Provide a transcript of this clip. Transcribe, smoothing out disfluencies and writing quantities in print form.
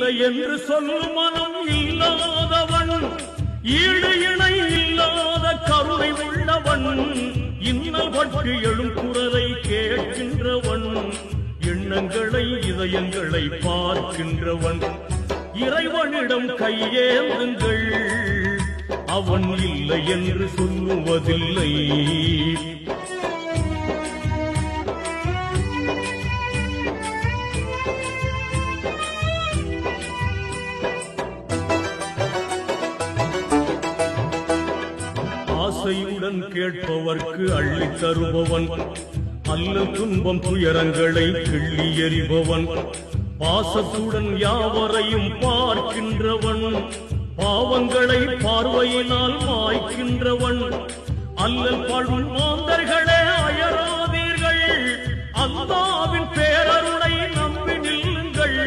இல்லை என்று சொல்லும் மனம் இல்லாதவன், ஈடு இணை இல்லாத கருணை உள்ளவன், இன்னல் பட்டு எழும் குரலை கேட்கின்றவன், எண்ணங்களை இதயங்களை பார்க்கின்றவன், இறைவனிடம் கையேந்துங்கள், அவன் இல்லை என்று சொல்லுவதில்லை. ஆசையுடன் கேட்பவர்க்கு அள்ளி தருபவன், அல்லல் துன்பம் துயரங்களை கிள்ளி எறிபவன், பாசத்துடன் யாவரையும் பார்க்கின்றவன், பாவங்களை பார்வையினால் மாய்க்கின்றவன், அல்லல் பாழும் மாந்தர்களே அயராதீர்கள், அல்லாஹ்வின் பேரருளை நம்பி நில்லுங்கள்.